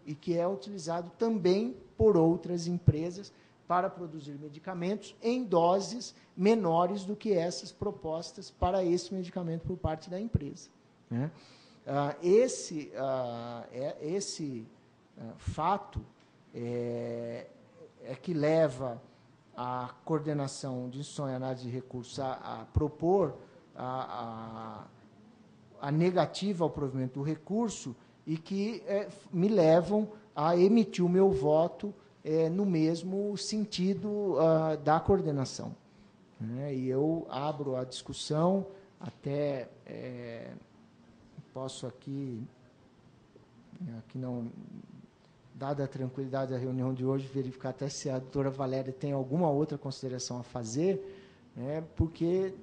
e que é utilizado também por outras empresas para produzir medicamentos em doses menores do que essas propostas para esse medicamento por parte da empresa, né? Esse fato é que leva a coordenação de instituição e análise de recursos a propor a negativa ao provimento do recurso e que me levam a emitir o meu voto no mesmo sentido da coordenação, né? E eu abro a discussão, até posso aqui não, dada a tranquilidade da reunião de hoje, verificar até se a doutora Valéria tem alguma outra consideração a fazer, né? Porque,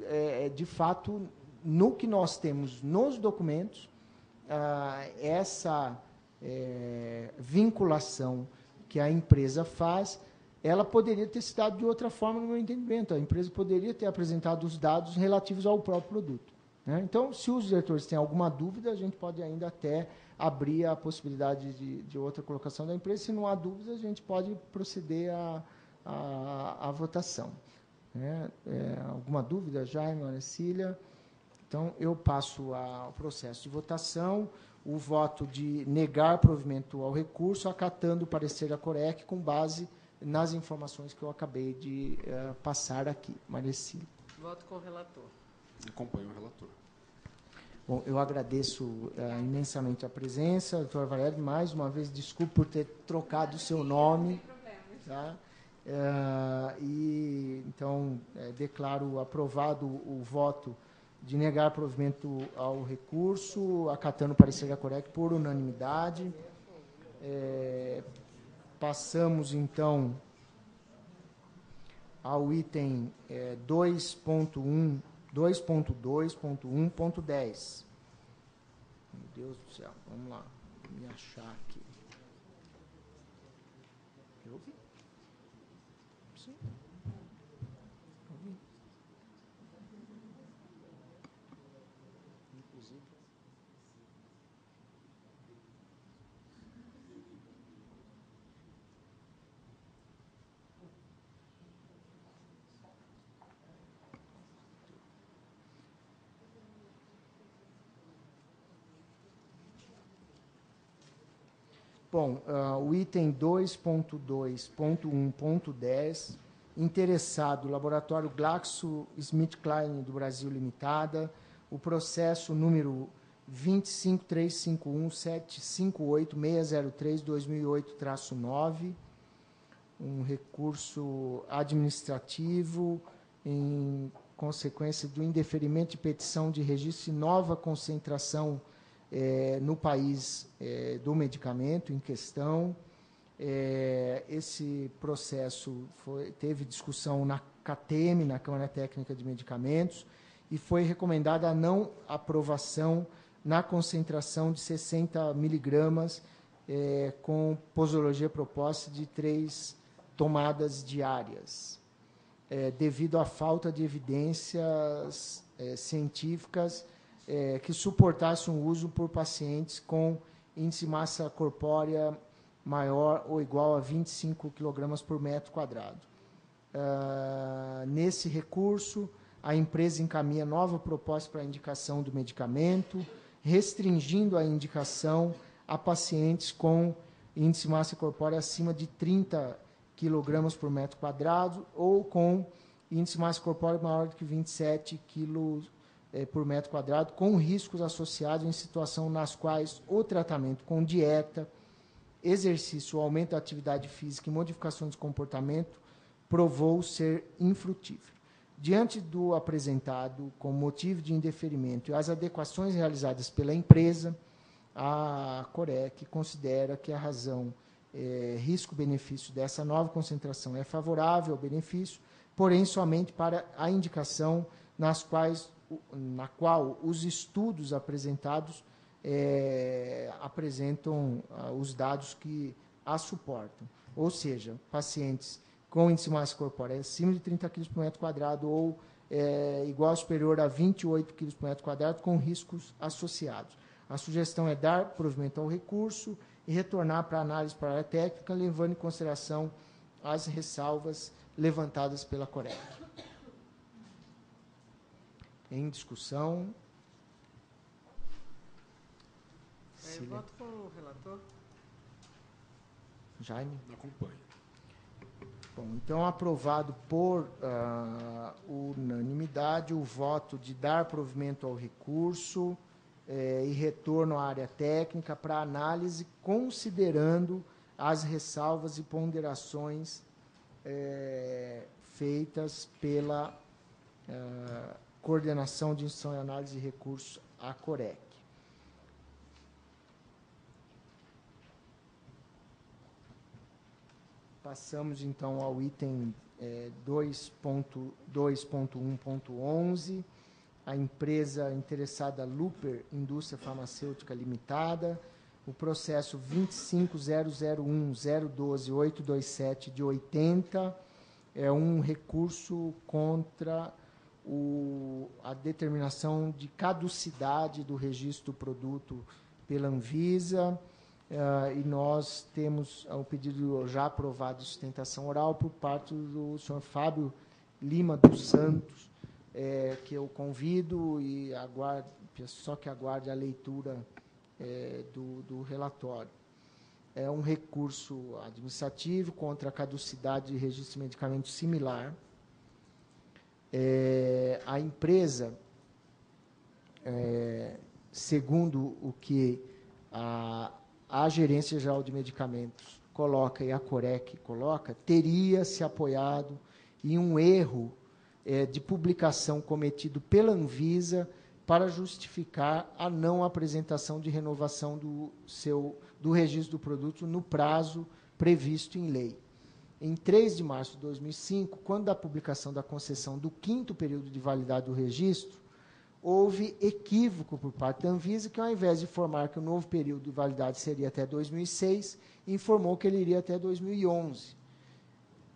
de fato, no que nós temos nos documentos, essa vinculação que a empresa faz, ela poderia ter se dado de outra forma, no meu entendimento. A empresa poderia ter apresentado os dados relativos ao próprio produto, né? Então, se os diretores têm alguma dúvida, a gente pode ainda até abrir a possibilidade de outra colocação da empresa. Se não há dúvida, a gente pode proceder à votação, né? Alguma dúvida, Jaime, Marcília? Então, eu passo ao processo de votação, o voto de negar provimento ao recurso, acatando o parecer da Corec com base nas informações que eu acabei de passar aqui. Marcília. Voto com o relator. Acompanho o relator. Bom, eu agradeço imensamente a presença, doutora Valéria, mais uma vez, desculpe por ter trocado o seu nome. Tá? Então, declaro aprovado o voto de negar provimento ao recurso, acatando o parecer da Corec por unanimidade. Passamos, então, ao item 2.2.1.10. Meu Deus do céu, vamos lá, me achar aqui. Eu ouvi? Sim. Ouvi. Inclusive. Bom, o item 2.2.1.10, interessado, Laboratório GlaxoSmithKline do Brasil Limitada, o processo número 25351758603-2008-9, um recurso administrativo em consequência do indeferimento de petição de registro de nova concentração no país do medicamento em questão. Esse processo teve discussão na CATEM, na Câmara Técnica de Medicamentos, e foi recomendada a não aprovação na concentração de 60 miligramas com posologia proposta de 3 tomadas diárias, devido à falta de evidências científicas que suportasse um uso por pacientes com índice de massa corpórea maior ou igual a 25 kg por metro quadrado. Nesse recurso, a empresa encaminha nova proposta para a indicação do medicamento, restringindo a indicação a pacientes com índice de massa corpórea acima de 30 kg por metro quadrado ou com índice de massa corpórea maior do que 27 kg por metro quadrado, com riscos associados em situação nas quais o tratamento com dieta, exercício, aumento da atividade física e modificações de comportamento provou ser infrutífero. Diante do apresentado como motivo de indeferimento e as adequações realizadas pela empresa, a Corec considera que a razão risco-benefício dessa nova concentração é favorável ao benefício, porém somente para a indicação na qual os estudos apresentados apresentam os dados que a suportam. Ou seja, pacientes com índice de massa corpórea acima de 30 kg por metro quadrado ou igual ou superior a 28 kg por metro quadrado com riscos associados. A sugestão é dar provimento ao recurso, e retornar para análise para a área técnica, levando em consideração as ressalvas levantadas pela Corec. Em discussão. Voto com o relator. Jaime? Acompanho. Bom, então, aprovado por unanimidade o voto de dar provimento ao recurso e retorno à área técnica para análise, considerando as ressalvas e ponderações feitas pela Coordenação de Instrução e Análise de Recursos, a Corec. Passamos, então, ao item 2.1.11, a empresa interessada Luper Indústria Farmacêutica Limitada, o processo 25.001.012.827 de 80, é um recurso contra a determinação de caducidade do registro do produto pela Anvisa, e nós temos o pedido já aprovado de sustentação oral por parte do senhor Fábio Lima dos Santos, que eu convido e aguardo, só que aguarde a leitura do relatório. É um recurso administrativo contra a caducidade de registro de medicamento similar. A empresa, segundo o que a Gerência Geral de Medicamentos coloca e a Corec coloca, teria se apoiado em um erro de publicação cometido pela Anvisa para justificar a não apresentação de renovação do registro do produto no prazo previsto em lei. Em 3 de março de 2005, quando da publicação da concessão do 5º período de validade do registro, houve equívoco por parte da Anvisa, que ao invés de informar que o novo período de validade seria até 2006, informou que ele iria até 2011.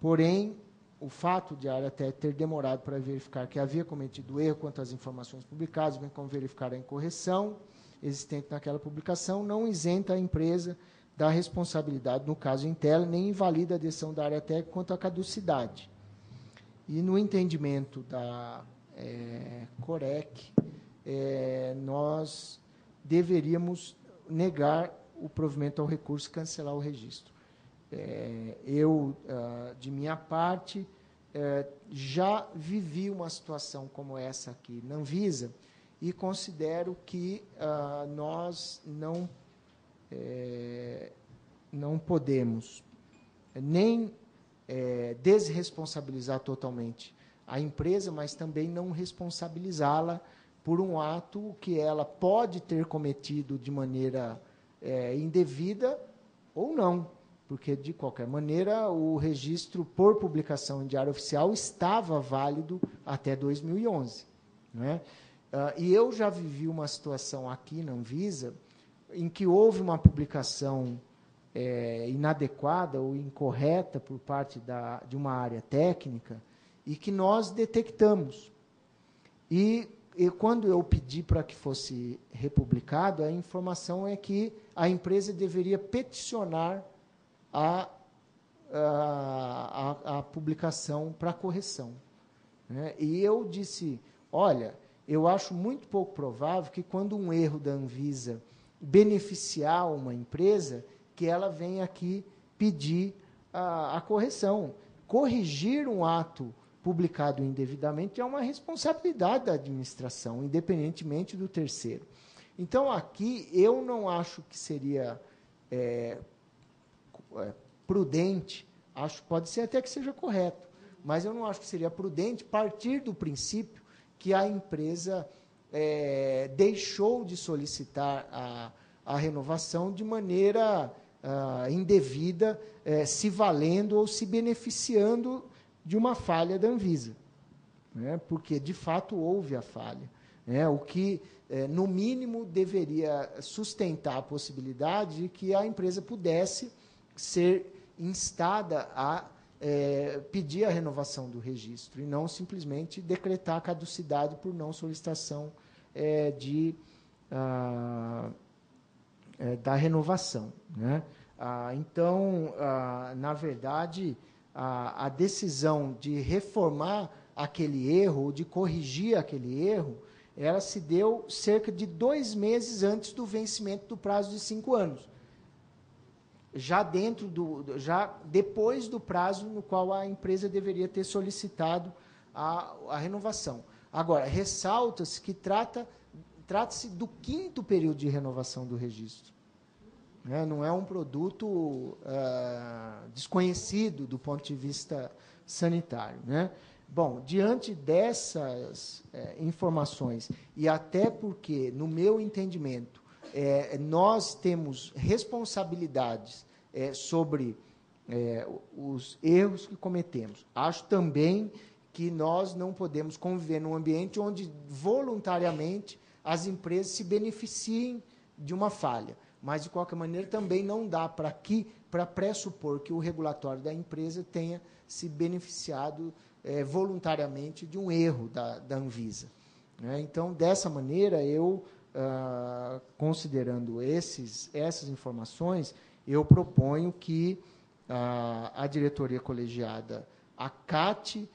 Porém, o fato de a área técnica ter demorado para verificar que havia cometido erro quanto às informações publicadas, bem como verificar a incorreção existente naquela publicação, não isenta a empresa da responsabilidade, no caso Intel, nem invalida a decisão da área técnica quanto à caducidade. E no entendimento da Corec, nós deveríamos negar o provimento ao recurso e cancelar o registro. Eu, de minha parte, já vivi uma situação como essa aqui na Anvisa e considero que nós não podemos nem desresponsabilizar totalmente a empresa, mas também não responsabilizá-la por um ato que ela pode ter cometido de maneira indevida ou não, porque, de qualquer maneira, o registro por publicação em diário oficial estava válido até 2011. Né? E eu já vivi uma situação aqui na Anvisa em que houve uma publicação inadequada ou incorreta por parte de uma área técnica, e que nós detectamos. E quando eu pedi para que fosse republicado, a informação é que a empresa deveria peticionar a publicação para correção. Né? E eu disse, olha, eu acho muito pouco provável que quando um erro da Anvisa beneficiar uma empresa, que ela venha aqui pedir a correção. Corrigir um ato publicado indevidamente é uma responsabilidade da administração, independentemente do terceiro. Então, aqui, eu não acho que seria prudente, pode ser até que seja correto, mas eu não acho que seria prudente partir do princípio que a empresa deixou de solicitar a renovação de maneira indevida, se valendo ou se beneficiando de uma falha da Anvisa, né? Porque, de fato, houve a falha. Né? O que, no mínimo, deveria sustentar a possibilidade de que a empresa pudesse ser instada a pedir a renovação do registro e não simplesmente decretar a caducidade por não solicitação da renovação, né? Então, na verdade, a decisão de reformar aquele erro, ou de corrigir aquele erro, ela se deu cerca de 2 meses antes do vencimento do prazo de 5 anos. Já depois do prazo no qual a empresa deveria ter solicitado a renovação. Agora, ressalta-se que trata-se do 5º período de renovação do registro. Né? Não é um produto desconhecido do ponto de vista sanitário. Né? Bom, diante dessas informações, e até porque, no meu entendimento, nós temos responsabilidades sobre os erros que cometemos. Acho também que nós não podemos conviver num ambiente onde, voluntariamente, as empresas se beneficiem de uma falha. Mas, de qualquer maneira, também não dá para pressupor que o regulatório da empresa tenha se beneficiado voluntariamente de um erro da Anvisa. Né? Então, dessa maneira, eu, considerando essas informações, eu proponho que a diretoria colegiada acate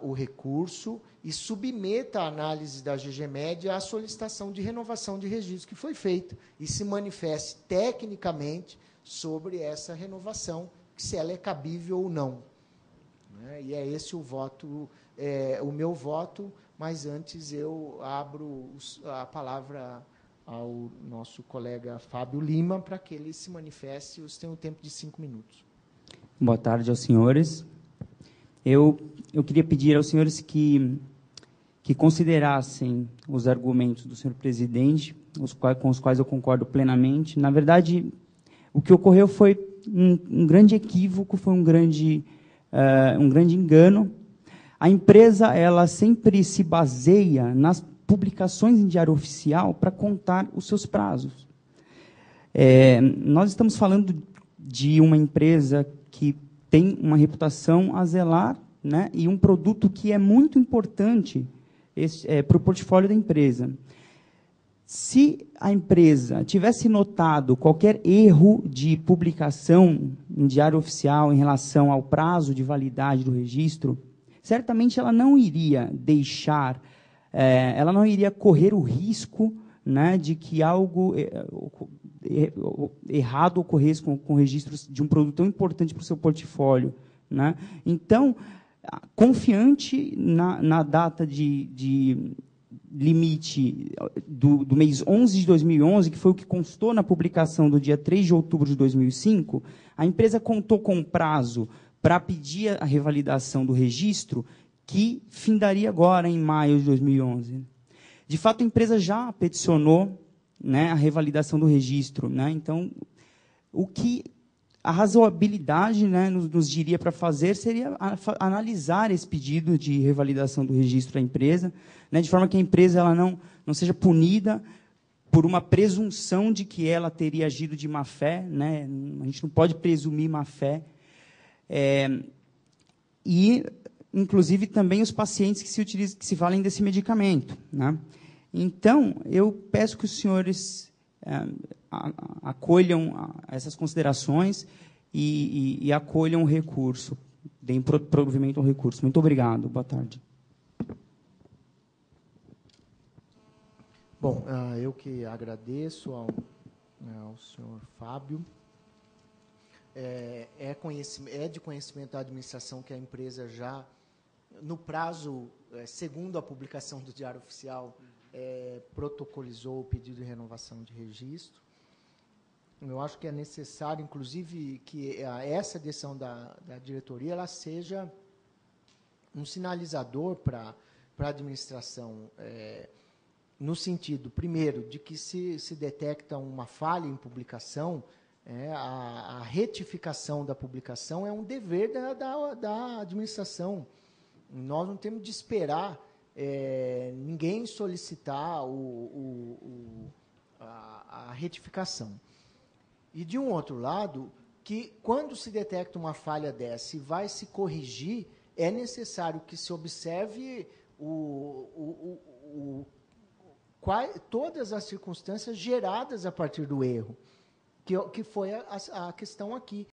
o recurso e submeta a análise da GGMed à solicitação de renovação de registro que foi feita e se manifeste tecnicamente sobre essa renovação, se ela é cabível ou não. Né? E é esse o meu voto, mas antes eu abro a palavra ao nosso colega Fábio Lima para que ele se manifeste. Você tem um tempo de 5 minutos. Boa tarde aos senhores. Eu queria pedir aos senhores que considerassem os argumentos do senhor presidente, com os quais eu concordo plenamente. Na verdade, o que ocorreu foi um grande equívoco, foi um grande engano. A empresa ela sempre se baseia nas publicações em diário oficial para contar os seus prazos. Nós estamos falando de uma empresa que tem uma reputação a zelar, né, e um produto que é muito importante para o portfólio da empresa. Se a empresa tivesse notado qualquer erro de publicação em diário oficial em relação ao prazo de validade do registro, certamente ela não iria deixar, ela não iria correr o risco, né, de que algo errado ocorresse com o registro de um produto tão importante para o seu portfólio. Né? Então, confiante na data de limite do mês 11 de 2011, que foi o que constou na publicação do dia 3 de outubro de 2005, a empresa contou com um prazo para pedir a revalidação do registro, que findaria agora, em maio de 2011. De fato, a empresa já peticionou, né, a revalidação do registro. Né? Então, o que a razoabilidade, né, nos diria para fazer seria analisar esse pedido de revalidação do registro da empresa, né, de forma que a empresa ela não seja punida por uma presunção de que ela teria agido de má-fé. Né? A gente não pode presumir má-fé. E, inclusive, também os pacientes que se valem desse medicamento. Né? Então, eu peço que os senhores acolham essas considerações e acolham o recurso, deem provimento ao recurso. Muito obrigado. Boa tarde. Bom, eu que agradeço ao senhor Fábio. É de conhecimento da administração que a empresa já, no prazo, segundo a publicação do Diário Oficial, protocolizou o pedido de renovação de registro. Eu acho que é necessário, inclusive, que essa decisão da diretoria ela seja um sinalizador para a administração, no sentido, primeiro, de que se detecta uma falha em publicação, a retificação da publicação é um dever da administração. Nós não temos de esperar ninguém solicitar a retificação. E, de um outro lado, que quando se detecta uma falha dessa e vai se corrigir, é necessário que se observe todas as circunstâncias geradas a partir do erro, que foi a questão aqui.